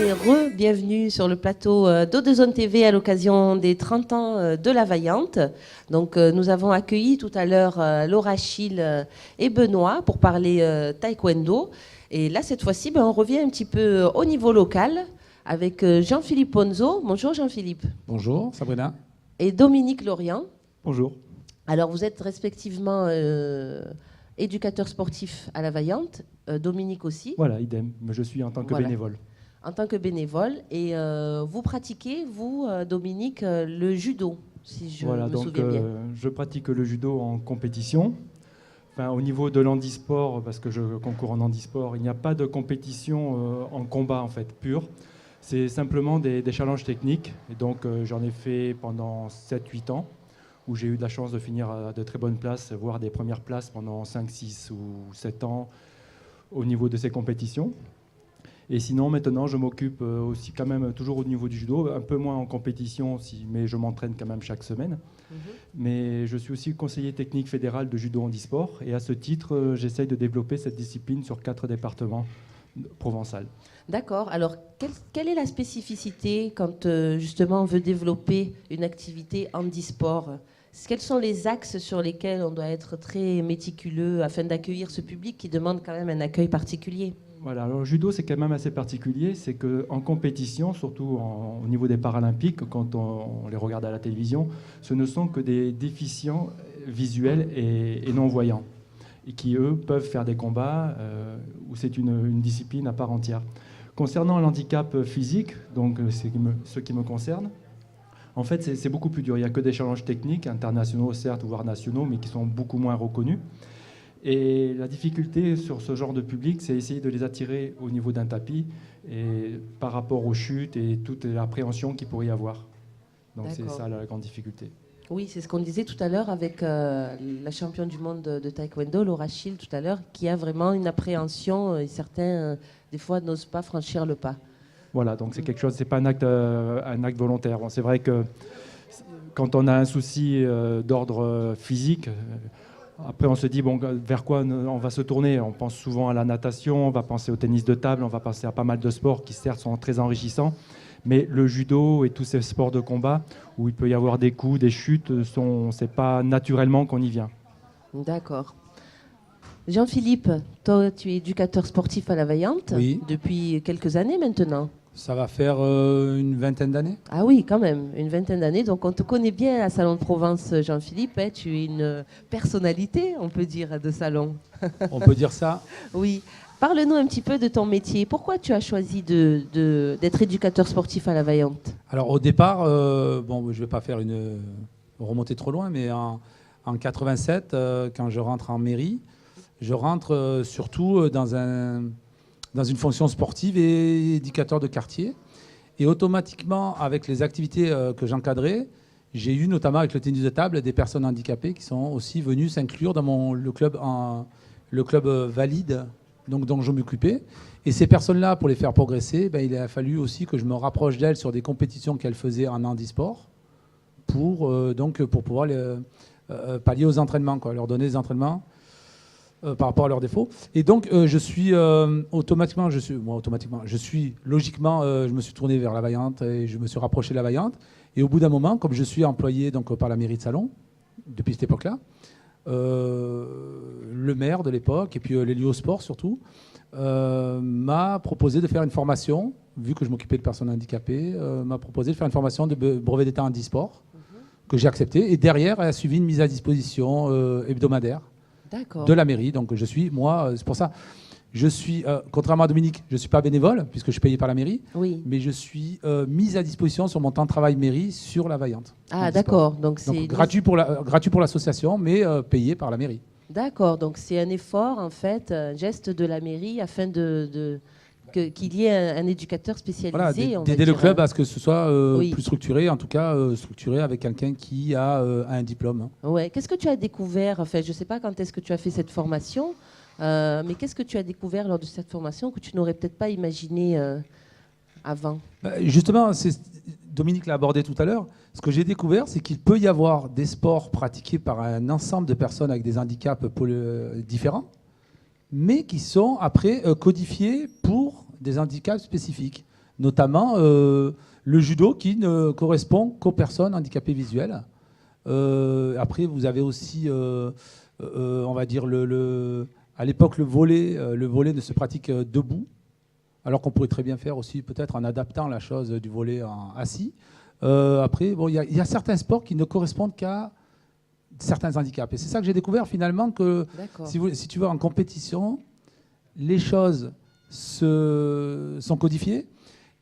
et bienvenue sur le plateau d'O2Zone TV à l'occasion des 30 ans de la Vaillante. Donc, nous avons accueilli tout à l'heure Laura Schill et Benoît pour parler taekwondo. Et là, cette fois-ci, on revient un petit peu au niveau local avec Jean-Philippe Ponzo. Bonjour Jean-Philippe. Bonjour Sabrina. Et Dominique Lorient. Bonjour. Alors, vous êtes respectivement éducateur sportif à la Vaillante, Dominique aussi. Voilà, idem. Je suis en tant que bénévole. En tant que bénévole. Et vous pratiquez, vous, Dominique, le judo, si je me souviens bien. Je pratique le judo en compétition. Enfin, au niveau de l'handisport, parce que je concours en handisport, il n'y a pas de compétition en combat, en fait, pur. C'est simplement des challenges techniques. Et donc, j'en ai fait pendant 7-8 ans, où j'ai eu de la chance de finir à de très bonnes places, voire des premières places pendant 5, 6 ou 7 ans au niveau de ces compétitions. Et sinon, maintenant, je m'occupe aussi quand même toujours au niveau du judo, un peu moins en compétition, mais je m'entraîne quand même chaque semaine. Mais je suis aussi conseiller technique fédéral de judo handisport. Et à ce titre, j'essaye de développer cette discipline sur 4 départements provençal. D'accord. Alors, quelle est la spécificité quand justement on veut développer une activité handisport ? Quels sont les axes sur lesquels on doit être très méticuleux afin d'accueillir ce public qui demande quand même un accueil particulier ? Voilà, alors le judo c'est quand même assez particulier, c'est qu'en compétition, surtout au niveau des Paralympiques, quand on les regarde à la télévision, ce ne sont que des déficients visuels et non-voyants, et qui eux peuvent faire des combats où c'est une discipline à part entière. Concernant l'handicap physique, donc c'est ce qui me concerne, en fait c'est beaucoup plus dur. Il n'y a que des challenges techniques, internationaux certes, voire nationaux, mais qui sont beaucoup moins reconnus. Et la difficulté sur ce genre de public, c'est essayer de les attirer au niveau d'un tapis et par rapport aux chutes et toute l'appréhension qu'il pourrait y avoir. Donc c'est ça la grande difficulté. Oui, c'est ce qu'on disait tout à l'heure avec la championne du monde de taekwondo, Laura Schill, tout à l'heure, qui a vraiment une appréhension et certains, des fois, n'osent pas franchir le pas. Voilà, donc c'est quelque chose, c'est pas un acte volontaire. Bon, c'est vrai que quand on a un souci d'ordre physique, après on se dit bon, vers quoi on va se tourner. On pense souvent à la natation, on va penser au tennis de table, on va penser à pas mal de sports qui certes sont très enrichissants. Mais le judo et tous ces sports de combat où il peut y avoir des coups, des chutes, c'est pas naturellement qu'on y vient. D'accord. Jean-Philippe, toi, tu es éducateur sportif à la Vaillante depuis quelques années maintenant. Ça va faire une vingtaine d'années. Ah oui, quand même, une vingtaine d'années. Donc on te connaît bien à Salon de Provence, Jean-Philippe. Tu es une personnalité, on peut dire, de salon. On peut dire ça. Oui. Parle-nous un petit peu de ton métier. Pourquoi tu as choisi d'être éducateur sportif à la Vaillante ? Alors au départ, je ne vais pas faire une remontée trop loin, mais en 87, quand je rentre en mairie, je rentre surtout dans une fonction sportive et éducateur de quartier. Et automatiquement, avec les activités que j'encadrais, j'ai eu notamment avec le tennis de table des personnes handicapées qui sont aussi venues s'inclure dans le club valide dont je m'occupais. Et ces personnes-là, pour les faire progresser, il a fallu aussi que je me rapproche d'elles sur des compétitions qu'elles faisaient en handisport pour pouvoir pallier aux entraînements, leur donner des entraînements par rapport à leurs défauts. Et donc, je me suis tourné vers la Vaillante et je me suis rapproché de la Vaillante. Et au bout d'un moment, comme je suis employé par la mairie de Salon, depuis cette époque-là, le maire de l'époque, et puis l'héliosport surtout, m'a proposé de faire une formation, vu que je m'occupais de personnes handicapées, m'a proposé de faire une formation de brevet d'état handisport, que j'ai accepté. Et derrière, elle a suivi une mise à disposition hebdomadaire de la mairie. Donc je suis, moi, c'est pour ça, je suis, contrairement à Dominique, je ne suis pas bénévole, puisque je suis payé par la mairie, mais je suis mise à disposition sur mon temps de travail mairie sur la Vaillante. Ah d'accord. Donc c'est gratuit pour l'association, mais payé par la mairie. D'accord, donc c'est un effort, en fait, un geste de la mairie afin qu'il y ait un éducateur spécialisé. Voilà, d'aider le club à ce que ce soit plus structuré, en tout cas structuré avec quelqu'un qui a un diplôme. Ouais. Qu'est-ce que tu as découvert ? Enfin, je ne sais pas quand est-ce que tu as fait cette formation, mais qu'est-ce que tu as découvert lors de cette formation que tu n'aurais peut-être pas imaginé avant ? Justement, Dominique l'a abordé tout à l'heure. Ce que j'ai découvert, c'est qu'il peut y avoir des sports pratiqués par un ensemble de personnes avec des handicaps différents, mais qui sont après codifiés pour des handicaps spécifiques. notamment le judo qui ne correspond qu'aux personnes handicapées visuelles. Après, vous avez aussi, on va dire, à l'époque, le volley ne se pratique debout, alors qu'on pourrait très bien faire aussi, peut-être en adaptant la chose du volley en assis. Après, bon, il y a certains sports qui ne correspondent qu'à certains handicaps. Et c'est ça que j'ai découvert finalement, que si tu veux, en compétition, les choses sont codifiées.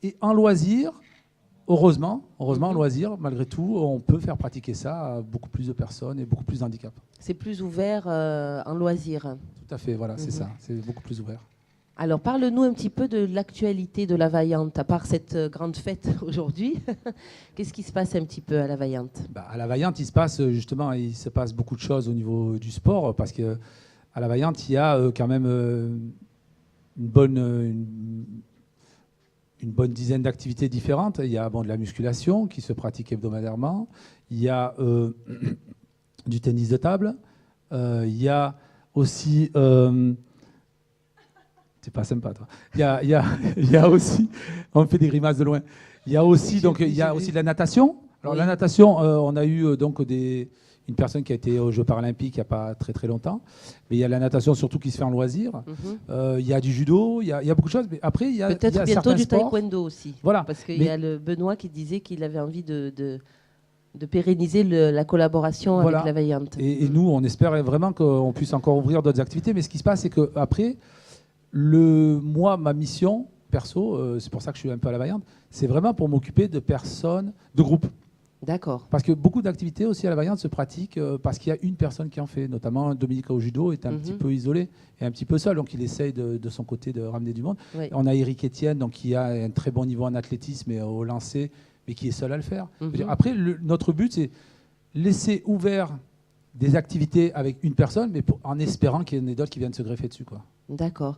Et en loisir, heureusement, en loisir, malgré tout, on peut faire pratiquer ça à beaucoup plus de personnes et beaucoup plus d'handicaps. C'est plus ouvert en loisir. Tout à fait, voilà, c'est ça. C'est beaucoup plus ouvert. Alors, parle-nous un petit peu de l'actualité de la Vaillante, à part cette grande fête aujourd'hui. Qu'est-ce qui se passe un petit peu à la Vaillante ? À la Vaillante, il se passe beaucoup de choses au niveau du sport, parce qu'à la Vaillante, il y a quand même une bonne dizaine d'activités différentes. Il y a de la musculation qui se pratique hebdomadairement. Il y a du tennis de table. Il y a aussi... c'est pas sympa, toi. Il y a aussi... On me fait des grimaces de loin. Il y a aussi de la natation. Alors la natation, on a eu une personne qui a été aux Jeux paralympiques il n'y a pas très très longtemps. Mais il y a la natation surtout qui se fait en loisir. Il y a du judo, il y a beaucoup de choses. Mais après, il y a peut-être bientôt du sports. taekwondo aussi. Voilà. Parce qu'il y a le Benoît qui disait qu'il avait envie de pérenniser la collaboration avec la Vaillante. Et nous, on espère vraiment qu'on puisse encore ouvrir d'autres activités. Mais ce qui se passe, c'est qu'après, ma mission perso, c'est pour ça que je suis un peu à la Vaillante, c'est vraiment pour m'occuper de personnes, de groupes. D'accord. Parce que beaucoup d'activités aussi à la Vaillante se pratiquent parce qu'il y a une personne qui en fait. Notamment Dominique au judo est un petit peu isolé et un petit peu seul, donc il essaye de son côté de ramener du monde. Oui. On a Eric Etienne, donc, qui a un très bon niveau en athlétisme et au lancer, mais qui est seul à le faire. Après, notre but, c'est laisser ouvert des activités avec une personne, mais en espérant qu'il y en ait d'autres qui viennent se greffer dessus, quoi. D'accord.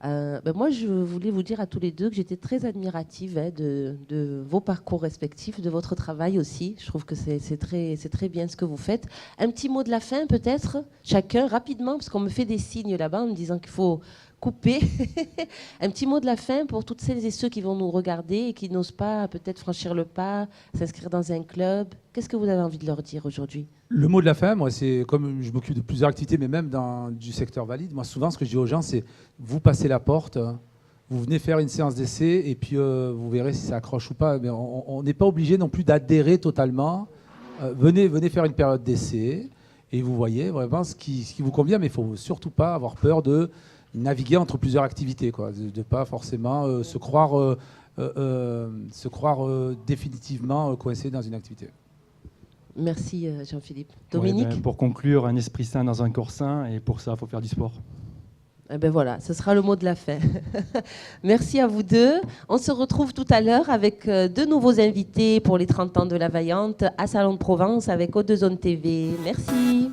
Moi, je voulais vous dire à tous les deux que j'étais très admirative de vos parcours respectifs, de votre travail aussi. Je trouve que c'est très bien ce que vous faites. Un petit mot de la fin, peut-être, chacun, rapidement, parce qu'on me fait des signes là-bas en me disant qu'il faut couper. Un petit mot de la fin pour toutes celles et ceux qui vont nous regarder et qui n'osent pas peut-être franchir le pas, s'inscrire dans un club. Qu'est-ce que vous avez envie de leur dire aujourd'hui ? Le mot de la fin, moi, c'est comme je m'occupe de plusieurs activités, mais même du secteur valide, moi, souvent, ce que je dis aux gens, c'est vous passez la porte, vous venez faire une séance d'essai et puis vous verrez si ça accroche ou pas. Mais on n'est pas obligé non plus d'adhérer totalement. Venez faire une période d'essai et vous voyez vraiment ce qui vous convient, mais il ne faut surtout pas avoir peur de naviguer entre plusieurs activités, quoi, de ne pas forcément se croire définitivement coincé dans une activité. Merci Jean-Philippe. Dominique ? Pour conclure, un esprit sain dans un corps sain, et pour ça, il faut faire du sport. Voilà, ce sera le mot de la fin. Merci à vous deux. On se retrouve tout à l'heure avec deux nouveaux invités pour les 30 ans de la Vaillante à Salon de Provence avec O2 Zone TV. Merci.